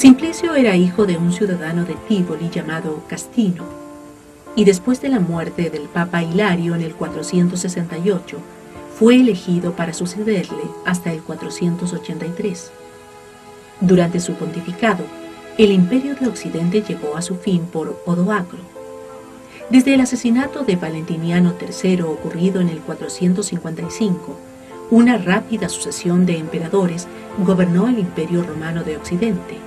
Simplicio era hijo de un ciudadano de Tívoli llamado Castino, y después de la muerte del Papa Hilario en el 468, fue elegido para sucederle hasta el 483. Durante su pontificado, el imperio de Occidente llegó a su fin por Odoacro. Desde el asesinato de Valentiniano III ocurrido en el 455, una rápida sucesión de emperadores gobernó el Imperio Romano de Occidente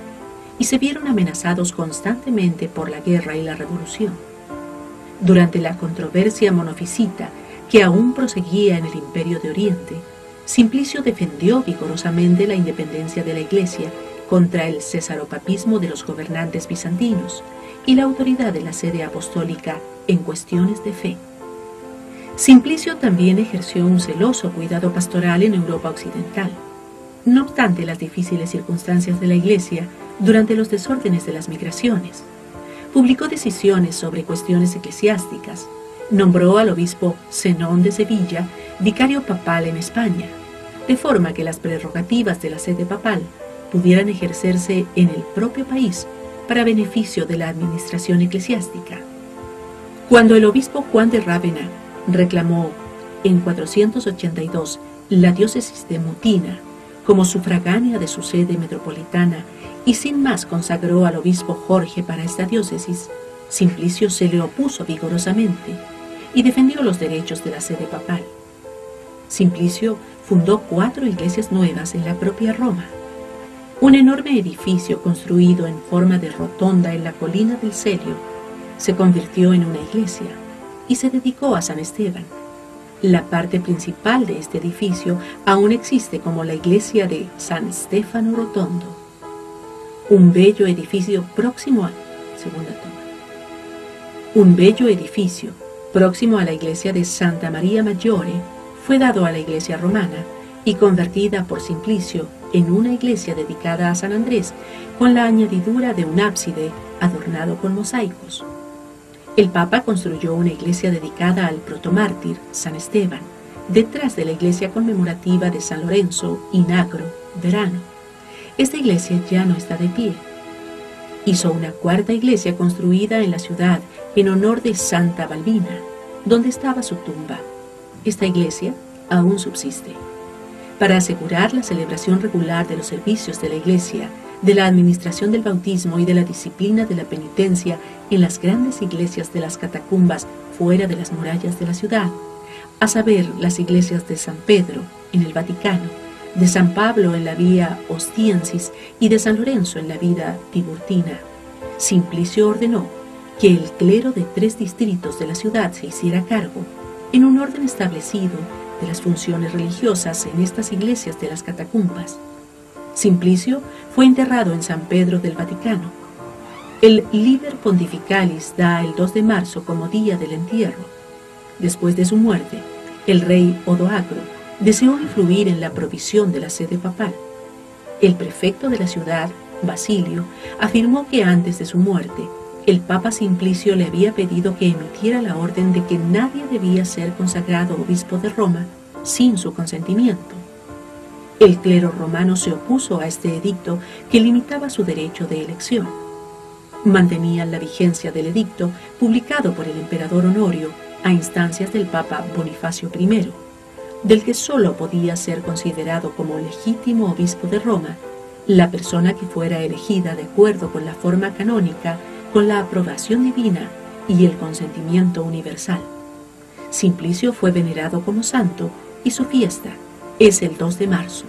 y se vieron amenazados constantemente por la guerra y la revolución. Durante la controversia monofisita que aún proseguía en el Imperio de Oriente, Simplicio defendió vigorosamente la independencia de la Iglesia contra el cesaropapismo de los gobernantes bizantinos y la autoridad de la sede apostólica en cuestiones de fe. Simplicio también ejerció un celoso cuidado pastoral en Europa occidental. No obstante las difíciles circunstancias de la Iglesia durante los desórdenes de las migraciones, publicó decisiones sobre cuestiones eclesiásticas, nombró al obispo Zenón de Sevilla vicario papal en España, de forma que las prerrogativas de la sede papal pudieran ejercerse en el propio país para beneficio de la administración eclesiástica. Cuando el obispo Juan de Rávena reclamó en 482 la diócesis de Mutina como sufragánea de su sede metropolitana y sin más consagró al obispo Jorge para esta diócesis, Simplicio se le opuso vigorosamente y defendió los derechos de la sede papal. Simplicio fundó 4 iglesias nuevas en la propia Roma. Un enorme edificio construido en forma de rotonda en la colina del Celio se convirtió en una iglesia y se dedicó a San Esteban. La parte principal de este edificio aún existe como la iglesia de San Stefano Rotondo. Un bello edificio próximo a la iglesia de Santa María Maggiore fue dado a la iglesia romana y convertida por Simplicio en una iglesia dedicada a San Andrés, con la añadidura de un ábside adornado con mosaicos. El Papa construyó una iglesia dedicada al protomártir San Esteban, detrás de la iglesia conmemorativa de San Lorenzo in Agro, Verano. Esta iglesia ya no está de pie. Hizo una 4ª iglesia construida en la ciudad en honor de Santa Balbina, donde estaba su tumba. Esta iglesia aún subsiste. Para asegurar la celebración regular de los servicios de la iglesia, de la administración del bautismo y de la disciplina de la penitencia en las grandes iglesias de las catacumbas fuera de las murallas de la ciudad, a saber, las iglesias de San Pedro en el Vaticano, de San Pablo en la Vía Ostiensis y de San Lorenzo en la Vía Tiburtina, Simplicio ordenó que el clero de 3 distritos de la ciudad se hiciera cargo, en un orden establecido, de las funciones religiosas en estas iglesias de las catacumbas. Simplicio fue enterrado en San Pedro del Vaticano. El Liber Pontificalis da el 2 de marzo como día del entierro. Después de su muerte, el rey Odoacro deseó influir en la provisión de la sede papal. El prefecto de la ciudad, Basilio, afirmó que antes de su muerte, el Papa Simplicio le había pedido que emitiera la orden de que nadie debía ser consagrado obispo de Roma sin su consentimiento. El clero romano se opuso a este edicto que limitaba su derecho de elección. Mantenían la vigencia del edicto publicado por el emperador Honorio a instancias del Papa Bonifacio I, del que sólo podía ser considerado como legítimo obispo de Roma la persona que fuera elegida de acuerdo con la forma canónica, con la aprobación divina y el consentimiento universal. Simplicio fue venerado como santo y su fiesta es el 2 de marzo.